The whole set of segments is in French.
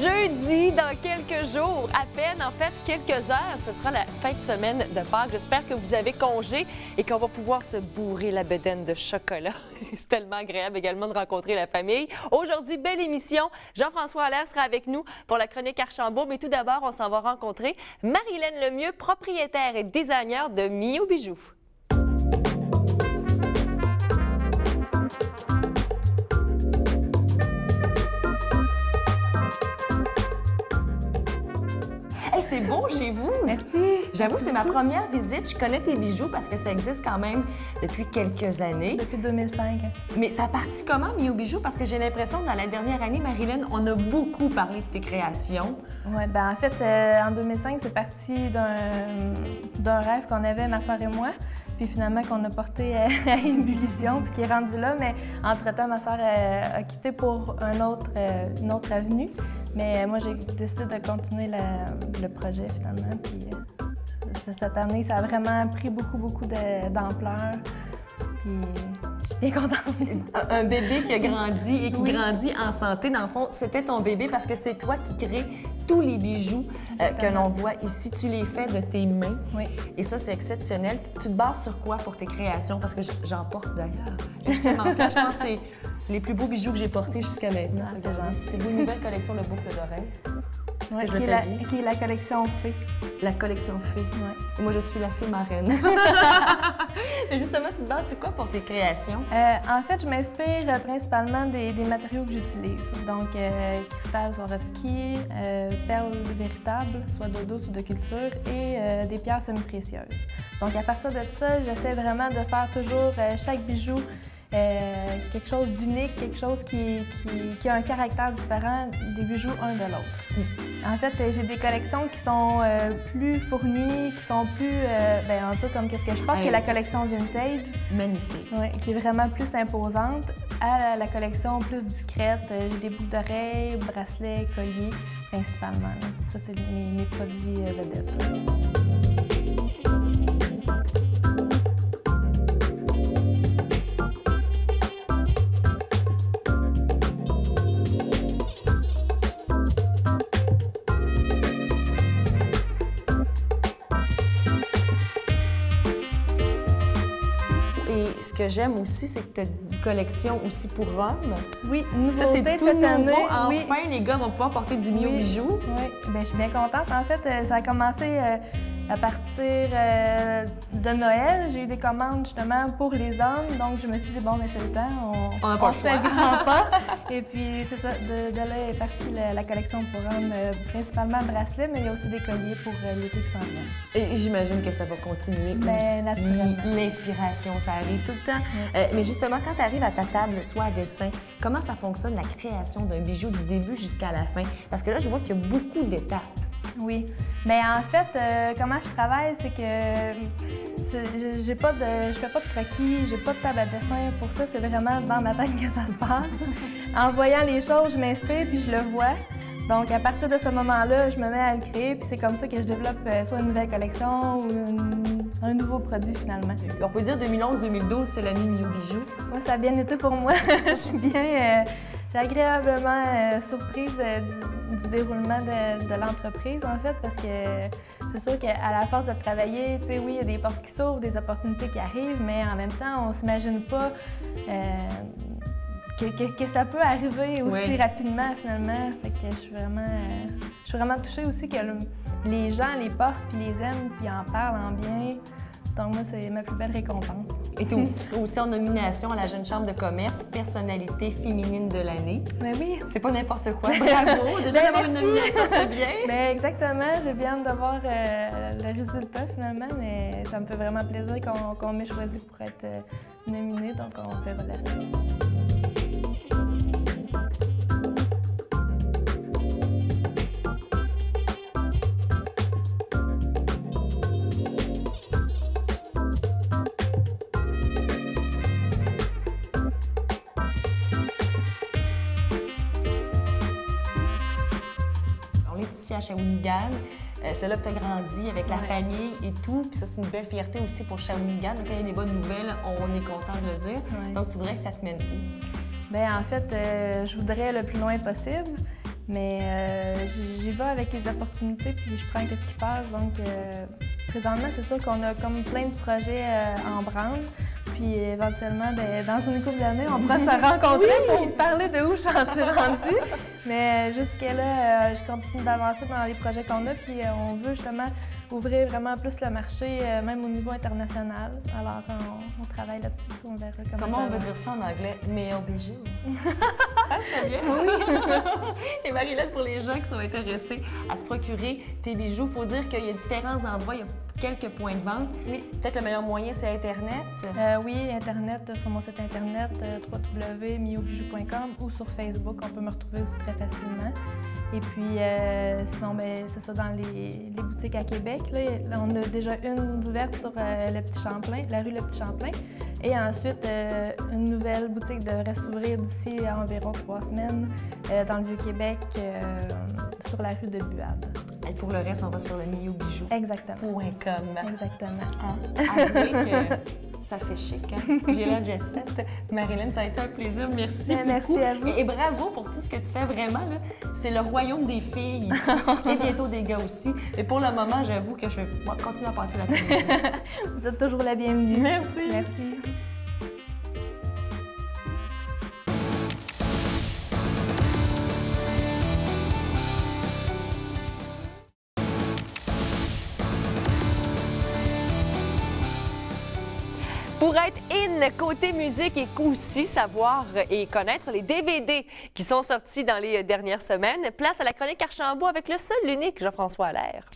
Jeudi, dans quelques jours, à peine, en fait, quelques heures, ce sera la fin de semaine de Pâques. J'espère que vous avez congé et qu'on va pouvoir se bourrer la bedaine de chocolat. C'est tellement agréable également de rencontrer la famille. Aujourd'hui, belle émission. Jean-François Allaire sera avec nous pour la chronique Archambault. Mais tout d'abord, on s'en va rencontrer Marie-Hélène Lemieux, propriétaire et designer de Mio Bijoux. Hey, c'est beau chez vous! Merci! J'avoue, c'est ma première visite. Je connais tes bijoux parce que ça existe quand même depuis quelques années. Depuis 2005. Mais ça a parti comment, Mio Bijoux? Parce que j'ai l'impression que dans la dernière année, Marie-Hélène, on a beaucoup parlé de tes créations. Oui, ben en fait, en 2005, c'est parti d'un rêve qu'on avait, ma sœur et moi. Puis finalement, qu'on a porté à ébullition, puis qui est rendu là. Mais entre-temps, ma sœur a quitté pour une autre avenue. Mais moi, j'ai décidé de continuer le projet finalement. Puis cette année, ça a vraiment pris beaucoup d'ampleur. Puis je suis bien contente. Un bébé qui a grandi et qui grandit en santé, dans le fond, c'était ton bébé parce que c'est toi qui crée tous les bijoux que l'on voit ici. Tu les fais de tes mains. Oui. Et ça, c'est exceptionnel. Tu te bases sur quoi pour tes créations? Parce que j'en porte d'ailleurs. Je pense que c'est les plus beaux bijoux que j'ai portés jusqu'à maintenant. Ah, c'est gentil. C'est une nouvelle collection, le boucle d'oreille. Ouais, qui est la collection Fée. La collection Fée. Ouais. Et moi, je suis la fée marraine. Et justement, tu te bases sur quoi pour tes créations? En fait, je m'inspire principalement des matériaux que j'utilise. Donc, cristal Swarovski, perles véritables, soit de douce ou de culture, et des pierres semi-précieuses. Donc, à partir de ça, j'essaie vraiment de faire toujours chaque bijou quelque chose d'unique, quelque chose qui a un caractère différent des bijoux un de l'autre. En fait, j'ai des collections qui sont plus fournies, qui sont plus, un peu comme qu'est-ce que je porte, qui est la collection vintage. Magnifique. Oui, qui est vraiment plus imposante, à la collection plus discrète. J'ai des boucles d'oreilles, bracelets, colliers, principalement. Ça, c'est mes produits vedettes. Ce que j'aime aussi, c'est que tu as une collection aussi pour hommes. Oui, ça, c'est tout cette nouveau. année. Enfin, oui. Les gars vont pouvoir porter du Mio Bijoux. Oui, bien, je suis bien contente. En fait, ça a commencé à partir de Noël. J'ai eu des commandes justement pour les hommes. Donc, je me suis dit, bon, mais c'est le temps. On fait un grand pas. Et puis, c'est ça. De là est partie la collection pour hommes, principalement bracelets, mais il y a aussi des colliers pour l'été qui s'en vient. Et j'imagine que ça va continuer aussi. Naturellement. L'inspiration, ça arrive tout le temps. Oui. Mais justement, quand tu arrives à ta table, soit à dessin, comment ça fonctionne, la création d'un bijou du début jusqu'à la fin? Parce que là, je vois qu'il y a beaucoup d'étapes. Oui. Mais en fait, comment je travaille, c'est que je fais pas de croquis, j'ai pas de table à dessin. Pour ça, c'est vraiment dans ma tête que ça se passe. En voyant les choses, je m'inspire puis je le vois. Donc, à partir de ce moment-là, je me mets à le créer, puis c'est comme ça que je développe soit une nouvelle collection ou un nouveau produit, finalement. On peut dire 2011-2012, c'est l'année Mio Bijoux. Oui, ça a bien été pour moi. Je suis bien agréablement surprise du déroulement de l'entreprise, en fait, parce que c'est sûr qu'à la force de travailler, tu sais, oui, il y a des portes qui s'ouvrent, des opportunités qui arrivent, mais en même temps, on s'imagine pas que ça peut arriver aussi rapidement, finalement. Fait que je suis vraiment touchée aussi que les gens les portent, puis les aiment, puis en parlent en bien. Donc moi, c'est ma plus belle récompense. Et tu es aussi en nomination à la Jeune Chambre de commerce, personnalité féminine de l'année. Mais oui. C'est pas n'importe quoi. Bravo! Déjà d'avoir une nomination, c'est bien. Mais exactement. J'ai bien hâte de voir le résultat, finalement, mais ça me fait vraiment plaisir qu'on m'ait choisi pour être nominée, donc on verra la suite. À Shawinigan. C'est là que tu as grandi avec la famille et tout. Puis ça, c'est une belle fierté aussi pour Shawinigan. Quand il y a des bonnes nouvelles, on est content de le dire. Donc, tu voudrais que ça te mène où? Bien, en fait, je voudrais le plus loin possible. Mais j'y vais avec les opportunités, puis je prends ce qui passe. Donc, présentement, c'est sûr qu'on a comme plein de projets en branle. Puis éventuellement, dans une couple d'années, on pourra se rencontrer pour parler de où j'en suis rendue. Mais jusqu'à là, je continue d'avancer dans les projets qu'on a. Puis on veut justement ouvrir vraiment plus le marché, même au niveau international. Alors, on travaille là-dessus. On verra comment on va dire ça en anglais? Male bijou. Ah, c'est bien? Oui. Et Marie-Hélène, pour les gens qui sont intéressés à se procurer tes bijoux, il faut dire qu'il y a différents endroits. Il y a quelques points de vente. Oui. Peut-être le meilleur moyen, c'est Internet. Oui, Internet, sur mon site Internet, www.miobijou.com ou sur Facebook, on peut me retrouver aussi très facilement. Et puis, sinon, c'est ça, dans les boutiques à Québec. Là, on a déjà une ouverte sur le Petit Champlain, la rue Le Petit Champlain. Et ensuite, une nouvelle boutique devrait s'ouvrir d'ici à environ 3 semaines dans le Vieux-Québec, sur la rue de Buade. Et pour le reste, on va sur le miobijou.com. Exactement. Exactement. Avouez que ça fait chic, hein? J'ai la jet set. Marie-Hélène, ça a été un plaisir. Merci beaucoup. Merci à vous. Et bravo pour tout ce que tu fais. Vraiment, là, c'est le royaume des filles ici. Et bientôt des gars aussi. Et pour le moment, j'avoue que je vais continuer à passer l'après-midi. Vous êtes toujours la bienvenue. Merci. Merci. Pour être in côté musique et aussi savoir et connaître les DVD qui sont sortis dans les dernières semaines, place à la chronique Archambault avec le seul, l'unique Jean-François Allaire.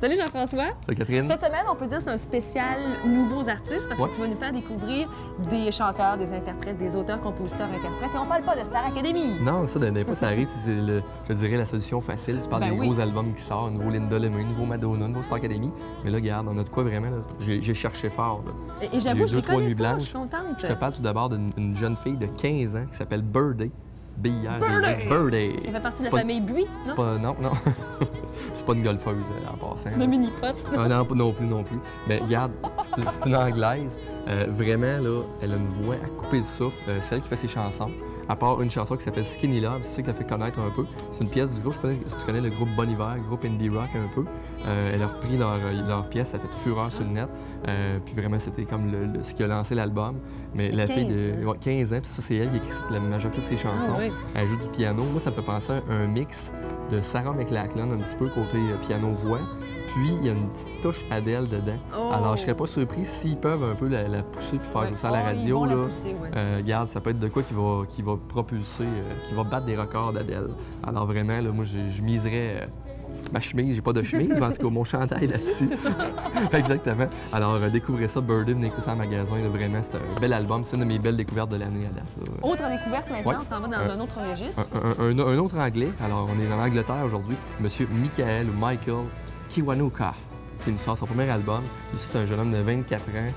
Salut Jean-François. Salut Catherine. Cette semaine, on peut dire que c'est un spécial nouveaux artistes parce que tu vas nous faire découvrir des chanteurs, des interprètes, des auteurs, compositeurs, interprètes. Et on parle pas de Star Academy. Non, ça, des fois, ça arrive, c'est, je dirais, la solution facile. Tu parles des gros albums qui sortent, un nouveau Linda Lemay, un nouveau Madonna, un nouveau Star Academy. Mais là, regarde, on a de quoi vraiment, là. J'ai cherché fort. Là. Et j'avoue, je les connais pas, blanches. je suis contente. Je te parle tout d'abord d'une jeune fille de 15 ans qui s'appelle Birdie. Birdie! Ça fait partie de la famille Buis, non? Non. C'est pas une golfeuse, en passant. Le mini-pot. Non plus. Mais regarde, c'est une Anglaise. Vraiment, là, elle a une voix à couper le souffle. C'est elle qui fait ses chansons. À part une chanson qui s'appelle Skinny Love, c'est ça qui l'a fait connaître un peu. C'est une pièce du groupe, je sais pas si tu connais le groupe Bon Iver, le groupe indie rock un peu. Elle a repris leur pièce, ça a fait fureur sur le net. Puis vraiment, c'était comme ce qui a lancé l'album. Mais la fille de 15 ans, puis ça, c'est elle qui écrit la majorité de ses chansons. Ah, oui. Elle joue du piano. Moi, ça me fait penser à un mix de Sarah McLachlan, un petit peu côté piano-voix. Puis, il y a une petite touche Adele dedans. Oh. Alors, je serais pas surpris s'ils peuvent un peu la pousser puis faire jouer ça à la radio. Ils vont là. la pousser, Regarde, ça peut être de quoi qui va propulser, qui va battre des records d'Adele. Alors, vraiment, là, moi, je miserais ma chemise. J'ai pas de chemise, mais en tout cas, mon chandail là-dessus. C'est ça. Exactement. Alors, découvrez ça, Birdie, venez écouter ça en magasin. Là, vraiment, c'est un bel album. C'est une de mes belles découvertes de l'année à date. Là. Autre découverte maintenant, on s'en va dans un autre registre. Un autre anglais. Alors, on est dans l'Angleterre aujourd'hui. Monsieur Michael ou Michael Kiwanuka, qui nous sort son premier album. Lui, c'est un jeune homme de 24 ans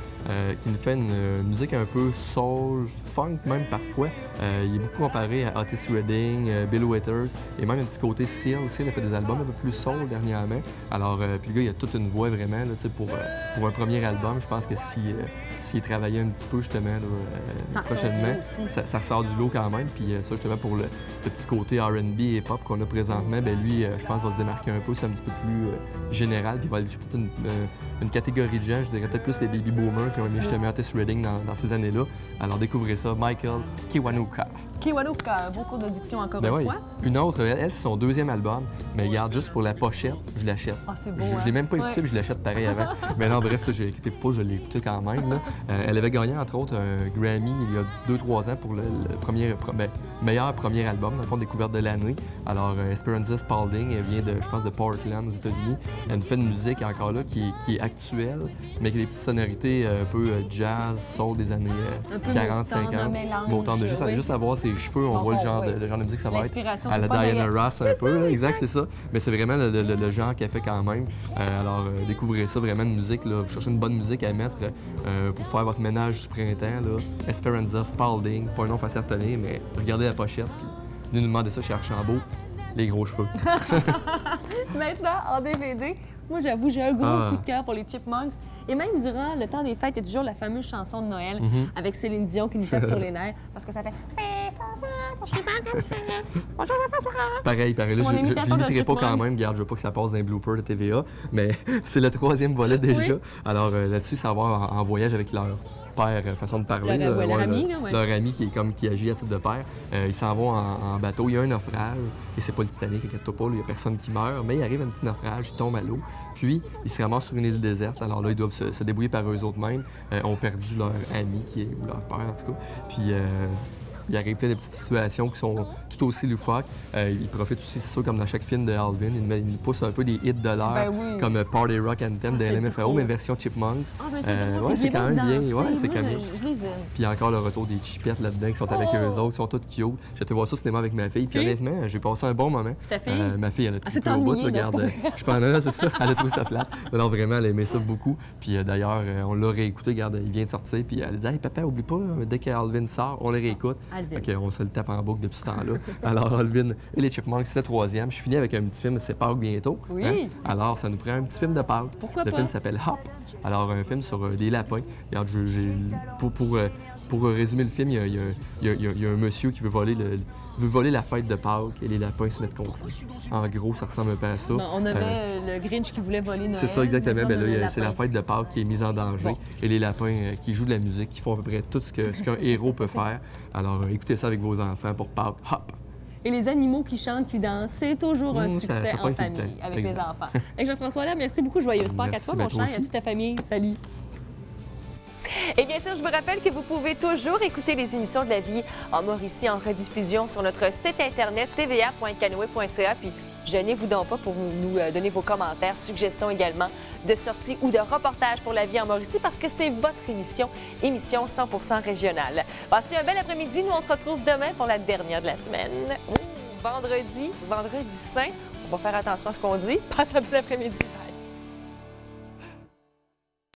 qui nous fait une musique un peu soul, funk même parfois. Il est beaucoup comparé à Otis Redding, Bill Withers et même un petit côté Seal. Seal a fait des albums un peu plus soul dernièrement. Alors, puis le gars, il a toute une voix vraiment là, pour un premier album. Je pense que s'il travaillait un petit peu justement là, prochainement, ça ressort du lot quand même. Puis ça, justement, pour le petit côté R&B et pop qu'on a présentement, ben lui, je pense, va se démarquer un peu. C'est un petit peu plus général. Puis il va aller peut-être une catégorie de gens, je dirais peut-être plus les baby boomers qui ont aimé justement Otis Redding dans ces années-là. Alors découvrez ça, Michael Kiwanuka. Kiwanuka, beaucoup d'addiction encore Ben une oui. fois. Une autre, elle, c'est son deuxième album. Mais regarde, juste pour la pochette, je l'achète. Ah, c'est beau, Je l'ai même pas écouté, puis je l'achète pareil avant. Mais non, bref, ça, écoutez-vous pas, je l'ai écouté quand même. Là. Elle avait gagné, entre autres, un Grammy il y a 2-3 ans pour le meilleur premier album, dans le fond, découverte de l'année. Alors, Esperanza Spalding, elle vient, je pense, de Portland, aux États-Unis. Elle nous fait une musique, encore là, qui est actuelle, mais qui a des petites sonorités un peu jazz, soul des années 40-50. Autant de juste à voir ses cheveux, on voit le genre de musique que ça va être. À la Diana Ross un peu, là, exact, c'est ça. Mais c'est vraiment le genre qu'elle fait quand même. Alors, découvrez ça, vraiment une musique, là. Vous cherchez une bonne musique à mettre pour faire votre ménage du printemps, là. Esperanza Spalding, pas un nom facile à retenir, mais regardez la pochette, puis venez nous demander ça chez Archambault, les gros cheveux. Maintenant, en DVD, moi, j'avoue, j'ai un gros coup de cœur pour les Chipmunks. Et même durant le temps des fêtes, il y a toujours la fameuse chanson de Noël avec Céline Dion qui nous tape sur les nerfs parce que ça fait... ton chien parle comme ça. Bonjour, Jean-François. Pareil. Là, C'est mon je imitation de l'imiterai pas quand Chipmunks. même. Regarde, je veux pas que ça passe dans les bloopers de TVA, mais c'est le 3e volet déjà. Oui. Alors là-dessus, ça va en voyage avec leur père, façon de parler. Leur ami, là, ouais. Leur ami qui agit à titre de père. Ils s'en vont en bateau. Il y a un naufrage, et c'est pas le Titanic, inquiète-toi pas, il y a personne qui meurt, mais il arrive un petit naufrage, ils tombent à l'eau. Puis, ils se ramassent sur une île déserte. Alors là, ils doivent se débrouiller par eux-mêmes. Ont perdu leur ami, ou leur père, en tout cas. Puis, il arrive plein de petites situations qui sont tout aussi loufoques. Ils profitent aussi, c'est sûr, comme dans chaque film de Alvin, ils poussent un peu des hits de l'air, Ben oui. comme Party Rock Anthem de c'est LMFAO, trop. mais version Chipmunks. Ah, mais c'est drôle, ouais, ils c'est quand même veulent bien. danser. Ouais, c'est Moi, quand même. je les aime. Puis encore le retour des chipettes là-dedans qui sont avec eux autres, qui sont toutes cute. J'étais voir ça au cinéma avec ma fille, puis Puis? honnêtement, j'ai passé un bon moment. Ta fille? Ma fille, elle a s'est trippé au bout, ennuyée, là, non, c'est regarde. pas Je pense, non, c'est ça, elle a trouvé ça plate. Non, vraiment, elle aimait ça beaucoup. Puis d'ailleurs, on l'a réécouté, regarde, il vient de sortir, puis elle dit hey, papa, oublie pas, dès qu'Alvin sort, on le réécoute. Alvin. Fait qu'on se le tape en boucle depuis ce temps-là. Alors, Alvin et les Chipmunks, c'est le 3e. Je finis avec un petit film, c'est Pâques bientôt. Oui. Hein? Alors, ça nous prend un petit film de Pâques. Pourquoi Le pas? film s'appelle Hop. Alors, un film sur des lapins. Regarde, pour résumer le film, il y a un monsieur qui veut voler la fête de Pâques et les lapins se mettent contre lui. En gros, ça ressemble un peu à ça. Bon, on avait le Grinch qui voulait voler Noël. C'est ça, exactement. Maintenant, Ben on a là, le c'est la lapin. fête de Pâques qui est mise en danger. Bon. Et les lapins qui jouent de la musique, qui font à peu près tout ce qu'un héros peut faire. Alors, écoutez ça avec vos enfants pour Pâques. Hop! Et les animaux qui chantent, qui dansent, c'est toujours un Ça succès peut en être tout le famille, temps. avec Exact. les enfants. Avec Jean-François là, merci beaucoup. Joyeuse Pâques à Merci, toi, ben mon toi cher, et à aussi. toute ta famille. Salut. Et bien sûr, je vous rappelle que vous pouvez toujours écouter les émissions de la vie en Mauricie en rediffusion sur notre site internet tva.canoë.ca. Puis, gênez-vous donc pas pour nous donner vos commentaires, suggestions également de sorties ou de reportages pour la vie en Mauricie parce que c'est votre émission 100% régionale. Passez un bel après-midi. Nous, on se retrouve demain pour la dernière de la semaine. Vendredi Saint. On va faire attention à ce qu'on dit. Passez un bel après-midi.